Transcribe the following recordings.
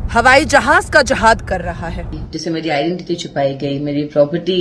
हवाई जहाज का जहाद कर रहा है। जैसे मेरी आइडेंटिटी छुपाई गई, मेरी प्रॉपर्टी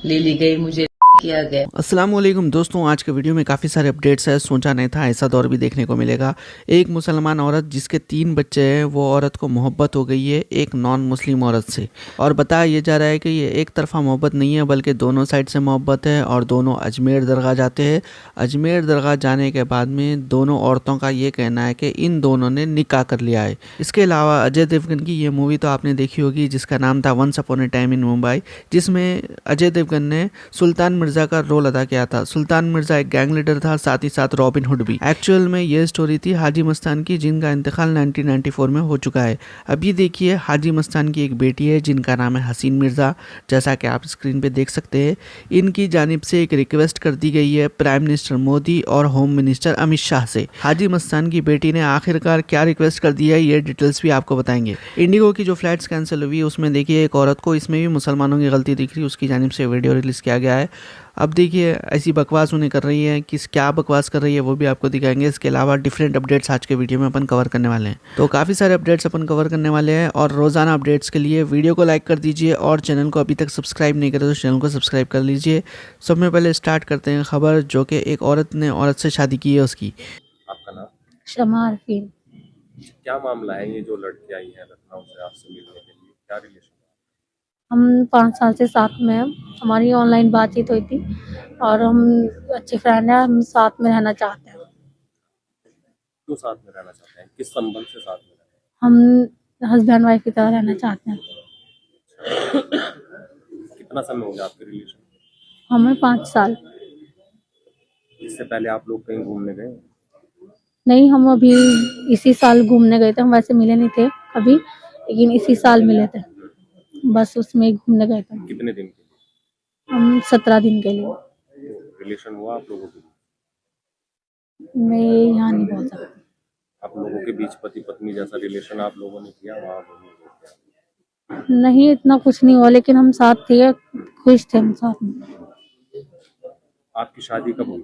ले ली गई, मुझे किया गया। अस्सलाम वालेकुम दोस्तों, आज के वीडियो में काफ़ी सारे अपडेट्स है। सोचा नहीं था ऐसा दौर भी देखने को मिलेगा। एक मुसलमान औरत जिसके 3 बच्चे हैं, वो औरत को मोहब्बत हो गई है एक नॉन मुस्लिम औरत से, और बताया ये जा रहा है कि ये एक तरफा मोहब्बत नहीं है बल्कि दोनों साइड से मोहब्बत है। और दोनों अजमेर दरगाह जाते हैं। अजमेर दरगाह जाने के बाद में दोनों औरतों का ये कहना है कि इन दोनों ने निकाह कर लिया है। इसके अलावा अजय देवगन की ये मूवी तो आपने देखी होगी जिसका नाम था once upon a time in Mumbai, जिसमें अजय देवगन ने सुल्तान मिर्जा का रोल अदा किया था। सुल्तान मिर्जा एक गैंग लीडर था, साथ ही साथ रॉबिन हुड भी। एक्चुअल में ये स्टोरी थी हाजी मस्तान की, जिनका इंतकाल 1994 में हो चुका है। अभी देखिए हाजी मस्तान की एक बेटी है जिनका नाम है हसीन मिर्जा, जैसा कि आप स्क्रीन पे देख सकते हैं। इनकी जानिब से एक रिक्वेस्ट कर दी गई है प्राइम मिनिस्टर मोदी और होम मिनिस्टर अमित शाह से। हाजी मस्तान की बेटी ने आखिरकार क्या रिक्वेस्ट कर दी है, ये डिटेल्स भी आपको बताएंगे। इंडिगो की जो फ्लाइट्स कैंसिल हुई उसमें देखिए एक औरत को इसमें भी मुसलमानों की गलती दिख रही है, उसकी जानिब से वीडियो रिलीज किया गया है। अब देखिए ऐसी बकवास उन्हें कर रही है, किस क्या बकवास कर रही है वो भी आपको दिखाएंगे। इसके अलावा डिफरेंट अपडेट्स आज के वीडियो में अपन कवर करने वाले हैं, तो काफ़ी सारे अपडेट्स अपन कवर करने वाले हैं। और रोज़ाना अपडेट्स के लिए वीडियो को लाइक कर दीजिए और चैनल को अभी तक सब्सक्राइब नहीं करे तो चैनल को सब्सक्राइब कर लीजिए। सब में पहले स्टार्ट करते हैं खबर, जो कि एक औरत ने औरत से शादी की है उसकी। आपका नाम? शमा अरफीन। क्या मामला है ये जो लड़की आई है लखनऊ से आपसे मिलने के लिए, क्या रिलेशन है? हम 5 साल से साथ में हैं। हमारी ऑनलाइन बातचीत हुई थी और हम अच्छे फ्रेंड हैं। हम साथ में रहना चाहते हैं। क्यों साथ में रहना चाहते हैं, किस संबंध से साथ में रहना हम हस्बैंड वाइफ की तरह रहना चाहते हैं। है? कितना समय हो गया आपके रिलेशन में? हमें 5 साल। इससे पहले आप लोग कहीं घूमने गए? नहीं, हम अभी इसी साल घूमने गए थे। हम वैसे मिले नहीं थे कभी, लेकिन इसी साल मिले थे। बस उसमें ही घूमने गए थे। कितने दिन के लिए? हम 17 दिन के लिए। तो रिलेशन हुआ आप लोगों के बीच? मैं यहाँ नहीं बोल सकती। आप लोगों के बीच पति पत्नी जैसा रिलेशन आप लोगों ने किया, वहाँ लोगों ने किया? नहीं, इतना कुछ नहीं हुआ, लेकिन हम साथ थे, खुश थे हम साथ में। आपकी शादी कब हुई?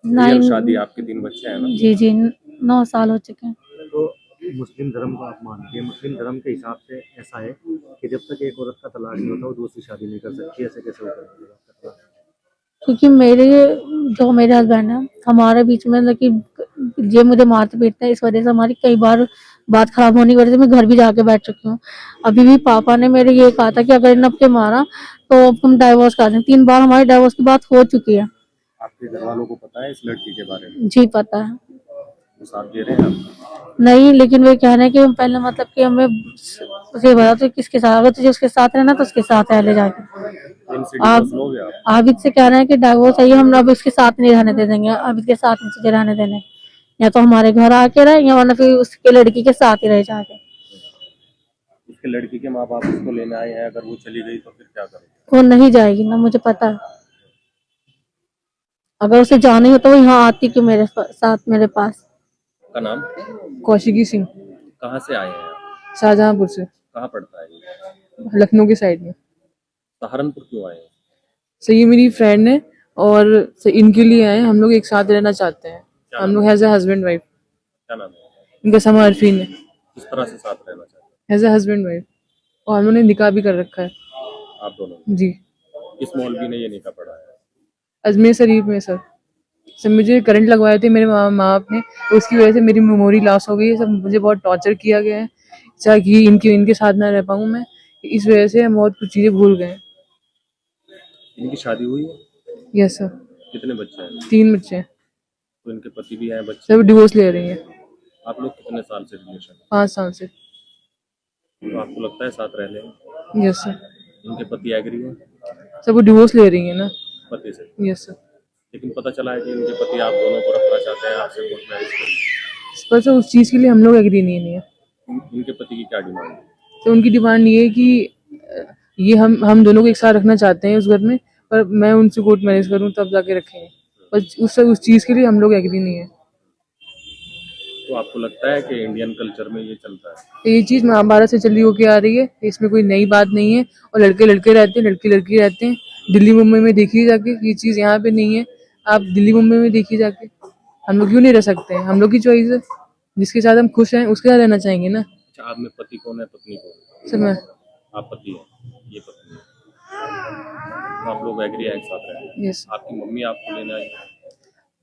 नहीं, शादी, आपके 3 बच्चे हैं ना? जी 9 साल हो चुके हैं। तो मुस्लिम धर्म को आप मानते हैं, मुस्लिम धर्म के हिसाब से ऐसा है कि जब तक एक औरत का तलाक नहीं होता वो दूसरी शादी नहीं कर सकती, ऐसे कैसे होता है? क्योंकि मेरे हस्बैंड है, हमारे बीच में मतलब कि ये मुझे मारते पीटते हैं, इस वजह से हमारी कई बार बात खराब होने की वजह से मैं घर भी जाके बैठ चुकी हूँ। अभी भी पापा ने मेरे ये कहा था कि अगर इन के मारा तो अब तुम डाइवोर्स कर दें। 3 बार हमारी डाइवोर्स की बात हो चुकी है। आपके घर वालों को पता है इस लड़की के बारे में? जी पता है। वो साथ दे रहे हैं आप? नहीं, लेकिन वे कह रहे हैं कि हम पहले मतलब कि हमें उसे बता तो किसके साथ, अगर तुझे उसके साथ रहना तो उसके साथ रह ले जाके। इनसे डिवोर्स लोगे आप? आबिद से कह रहे हैं कि डाइवोर्स है, हम अब उसके साथ नहीं रहने दे देंगे, आबिद के साथ नहीं तुझे रहने देने, या तो हमारे घर आके रहे या वरना फिर उसके लड़की के साथ ही रह जाके। उसके लड़की के माँ बाप उसको लेने आए हैं, अगर वो चली गई तो फिर क्या करोगे? वो नहीं जाएगी ना, मुझे पता है। अगर उसे जाना ही हो तो वो यहाँ आती कि मेरे साथ मेरे पास। का नाम? कौशिकी सिंह। कहाँ से आए हैं आप? शाहजहांपुर से। कहाँ पड़ता है ये? लखनऊ के साइड में। सहारनपुर क्यों आए हैं? सही, ये मेरी फ्रेंड है और इनके लिए आए हैं। हम लोग एक साथ रहना चाहते हैं। हम लोग एज ए हस्बैंड वाइफ। क्या नाम है? इनका समा अरफीन है। किस तरह से साथ रहना चाहते एज ए हस्बैंड वाइफ, और हम लोगों ने निकाह भी कर रखा है। हैं आप दोनों? जी, किस मौलवी ने ये निकाह पढ़ा है? अजमेर शरीफ में सर। मुझे करंट लगवाए थे मेरे माँ बाप ने, उसकी वजह से मेरी मेमोरी लॉस हो गई है। सब मुझे बहुत टॉर्चर किया गया है, चाहे कि इनके साथ ना रह पाऊँ मैं, इस वजह से हम बहुत कुछ चीज़ें भूल गए। इनकी शादी हुई है? Yes sir. कितने बच्चे हैं? 3 बच्चे हैं। तो इनके पति भी हैं, बच्चे? सब डिवोर्स ले रही हैं। आप लोग कितने साल से रिलेशन? 5 साल से। तो आपको लगता है साथ रह लें? Yes sir. इनके पति एग्री है सब वो डिवोर्स ले रही है ना। पति से? Yes sir. लेकिन पता चला है कि इनके पति आप दोनों को रखना चाहते हैं, आपसे कोर्ट मैरिज करते पर सर उस चीज़ के लिए हम लोग एग्री नहीं है। हैं। इनके पति की क्या डिमांड है? तो उनकी डिमांड ये है कि ये हम दोनों को एक साथ रखना चाहते हैं उस घर में, पर मैं उनसे कोर्ट मैरिज करूं तब जाके रखेंगे। पर उस चीज़ के लिए हम लोग एग्री नहीं है। तो आपको लगता है कि इंडियन कल्चर में ये चलता है? तो ये चीज़ महाभारत से चली होके आ रही है, इसमें कोई नई बात नहीं है। और लड़के लड़के रहते हैं, लड़की लड़की रहते हैं। दिल्ली मुंबई में देखिए जाके, ये चीज़ यहाँ पे नहीं है। आप दिल्ली मुंबई में देखिए जाके, हम लोग क्यों नहीं रह सकते हैं? हम लोग की चॉइस है, जिसके साथ हम खुश हैं उसके साथ रहना चाहेंगे ना। आप में पति कौन है पत्नी कौन है? सर मैं आप पति हैं, ये पत्नी है। तो आप लोग एग्री है एक साथ रहे। यस आपकी मम्मी आपको लेने आई?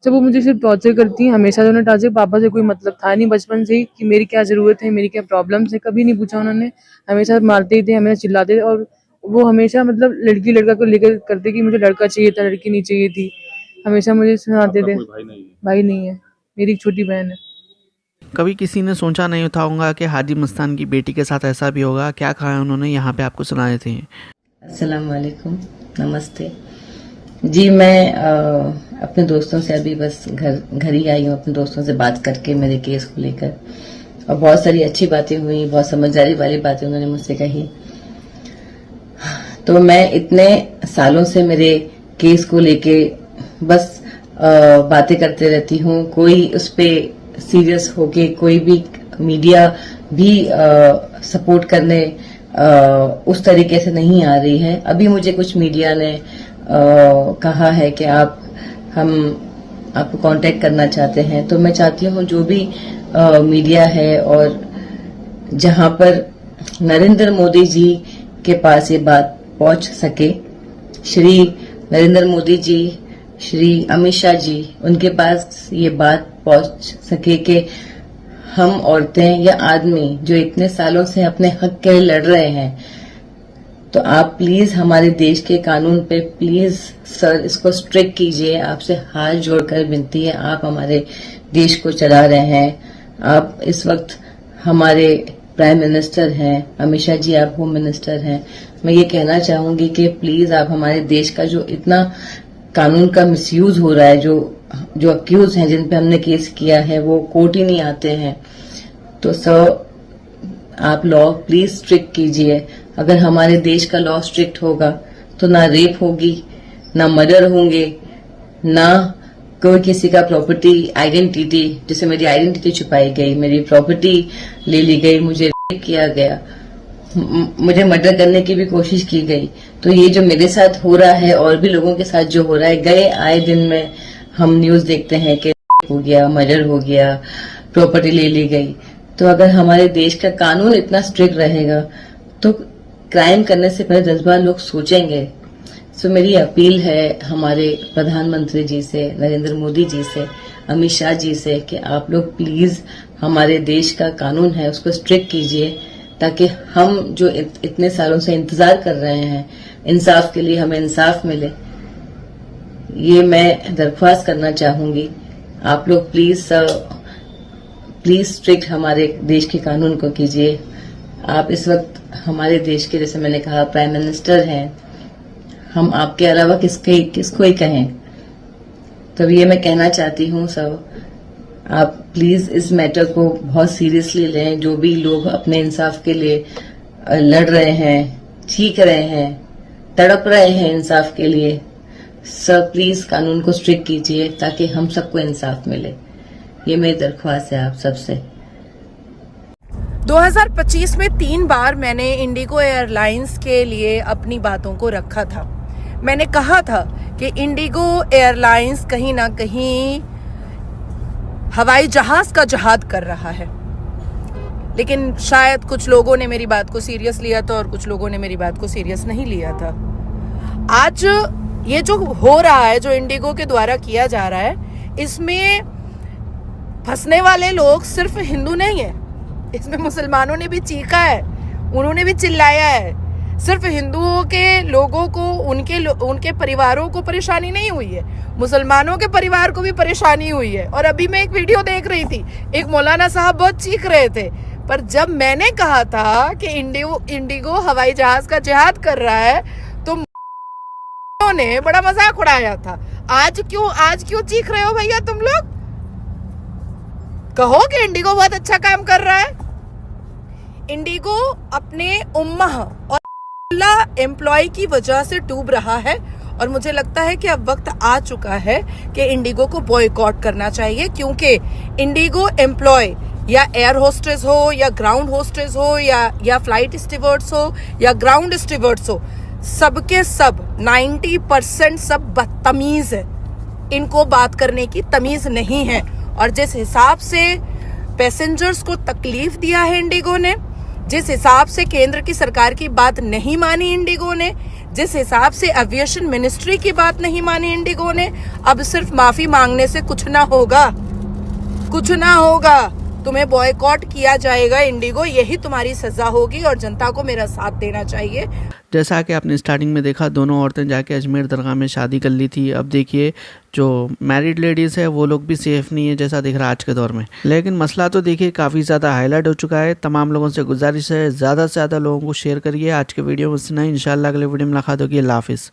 जब वो मुझे सिर्फ टॉर्चर करती हैं, हमेशा उन्होंने टॉर्चर, पापा से कोई मतलब था नहीं बचपन से ही कि मेरी क्या ज़रूरत है, मेरी क्या प्रॉब्लम्स है, कभी नहीं पूछा उन्होंने। हमेशा मारते ही थे, हमेशा चिल्लाते थे, और वो हमेशा मतलब लड़की लड़का को लेकर करते कि मुझे लड़का चाहिए था, लड़की नहीं चाहिए थी। हमेशा मुझे सुनाते आपका थे। कोई भाई नहीं है? भाई नहीं है, मेरी एक छोटी बहन है। कभी किसी ने सोचा नहीं था होगा कि हाजी मस्तान की बेटी के साथ ऐसा भी होगा। क्या कहा उन्होंने यहाँ पे आपको सुना देते हैं। अस्सलाम वालेकुम, नमस्ते जी। मैं अपने दोस्तों से अभी बस घर ही आई हूँ, अपने दोस्तों से बात करके मेरे केस को लेकर, और बहुत सारी अच्छी बातें हुई, बहुत समझदारी वाली बातें उन्होंने मुझसे कही। तो मैं इतने सालों से मेरे केस को लेके बस बातें करते रहती हूँ। कोई उस पे सीरियस होके कोई भी मीडिया भी सपोर्ट करने उस तरीके से नहीं आ रही है। अभी मुझे कुछ मीडिया ने कहा है कि हम आपको कांटेक्ट करना चाहते हैं, तो मैं चाहती हूँ जो भी मीडिया है और जहां पर नरेंद्र मोदी जी के पास ये बात पहुंच सके, श्री नरेंद्र मोदी जी, श्री अमित शाह जी, उनके पास ये बात पहुंच सके कि हम औरतें या आदमी जो इतने सालों से अपने हक के लिए लड़ रहे हैं, तो आप प्लीज हमारे देश के कानून पे प्लीज सर इसको स्ट्रिक्ट कीजिए। आपसे हाथ जोड़कर विनती है, आप हमारे देश को चला रहे हैं। आप इस वक्त हमारे प्राइम मिनिस्टर हैं, अमित शाह जी आप होम मिनिस्टर हैं। मैं ये कहना चाहूंगी कि प्लीज आप हमारे देश का जो इतना कानून का मिसयूज हो रहा है, जो अक्यूज हैं जिन पे हमने केस किया है वो कोर्ट ही नहीं आते हैं, तो सर आप लॉ प्लीज स्ट्रिक्ट कीजिए। अगर हमारे देश का लॉ स्ट्रिक्ट होगा तो ना रेप होगी, ना मर्डर होंगे, ना कोई किसी का प्रॉपर्टी आइडेंटिटी, जैसे मेरी आइडेंटिटी छुपाई गई, मेरी प्रॉपर्टी ले ली गई, मुझे रेप किया गया, मुझे मर्डर करने की भी कोशिश की गई। तो ये जो मेरे साथ हो रहा है और भी लोगों के साथ जो हो रहा है, गए आए दिन में हम न्यूज देखते हैं कि हो गया, मर्डर हो गया, प्रॉपर्टी ले ली गई। तो अगर हमारे देश का कानून इतना स्ट्रिक्ट रहेगा तो क्राइम करने से पहले 10 बार लोग सोचेंगे। सो मेरी अपील है हमारे प्रधानमंत्री जी से, नरेंद्र मोदी जी से, अमित शाह जी से कि आप लोग प्लीज हमारे देश का कानून है उसको स्ट्रिक्ट कीजिए, ताकि हम जो इतने सालों से इंतजार कर रहे हैं इंसाफ के लिए, हमें इंसाफ मिले। ये मैं दरख्वास्त करना चाहूंगी। आप लोग प्लीज स्ट्रिक्ट हमारे देश के कानून को कीजिए। आप इस वक्त हमारे देश के, जैसे मैंने कहा, प्राइम मिनिस्टर हैं। हम आपके अलावा किसको ही कहें। तो ये मैं कहना चाहती हूँ सब, आप प्लीज इस मैटर को बहुत सीरियसली लें। जो भी लोग अपने इंसाफ के लिए लड़ रहे हैं, चीख रहे हैं, तड़प रहे हैं इंसाफ के लिए, सर प्लीज कानून को स्ट्रिक्ट कीजिए ताकि हम सबको इंसाफ मिले। ये मेरी दरख्वास्त है आप सबसे। 2025 में 3 बार मैंने इंडिगो एयरलाइंस के लिए अपनी बातों को रखा था। मैंने कहा था कि इंडिगो एयरलाइंस कहीं ना कहीं हवाई जहाज का जहाद कर रहा है, लेकिन शायद कुछ लोगों ने मेरी बात को सीरियस लिया था और कुछ लोगों ने मेरी बात को सीरियस नहीं लिया था। आज ये जो हो रहा है, जो इंडिगो के द्वारा किया जा रहा है, इसमें फंसने वाले लोग सिर्फ हिंदू नहीं है, इसमें मुसलमानों ने भी चीखा है, उन्होंने भी चिल्लाया है। सिर्फ हिंदुओं के लोगों को, उनके परिवारों को परेशानी नहीं हुई है, मुसलमानों के परिवार को भी परेशानी हुई है। और अभी मैं एक वीडियो देख रही थी, एक मौलाना साहब बहुत चीख रहे थे, पर जब मैंने कहा था कि इंडिगो हवाई जहाज का जिहाद कर रहा है तो ने बड़ा मजाक उड़ाया था। आज क्यों चीख रहे हो भैया तुम लोग? कहो कि इंडिगो बहुत अच्छा काम कर रहा है। इंडिगो अपने उम्मह और एम्प्लॉय की वजह से डूब रहा है, और मुझे लगता है कि अब वक्त आ चुका है कि इंडिगो को बॉयकॉट करना चाहिए, क्योंकि इंडिगो एम्प्लॉय या एयर होस्टेस हो या ग्राउंड होस्टेस हो या फ्लाइट स्टीवर्ड्स हो या ग्राउंड स्टीवर्ड्स हो, सबके सब 90% सब बदतमीज है। इनको बात करने की तमीज नहीं है। और जिस हिसाब से पैसेंजर्स को तकलीफ दिया है इंडिगो ने, जिस हिसाब से केंद्र की सरकार की बात नहीं मानी इंडिगो ने, जिस हिसाब से एविएशन मिनिस्ट्री की बात नहीं मानी इंडिगो ने, अब सिर्फ माफी मांगने से कुछ ना होगा, कुछ ना होगा। तुम्हें बॉयकॉट किया जाएगा इंडिगो, यही तुम्हारी सजा होगी और जनता को मेरा साथ देना चाहिए। जैसा कि आपने स्टार्टिंग में देखा, दोनों औरतें जाके अजमेर दरगाह में शादी कर ली थी। अब देखिए जो मैरिड लेडीज़ है वो लोग भी सेफ़ नहीं है जैसा दिख रहा है आज के दौर में। लेकिन मसला तो देखिए काफ़ी ज़्यादा हाईलाइट हो चुका है। तमाम लोगों से गुजारिश है ज़्यादा से ज़्यादा लोगों को शेयर करिए। आज के वीडियो में इतना ही, इंशाल्लाह अगले वीडियो में मुलाकात होगी। अल्लाह हाफिज़।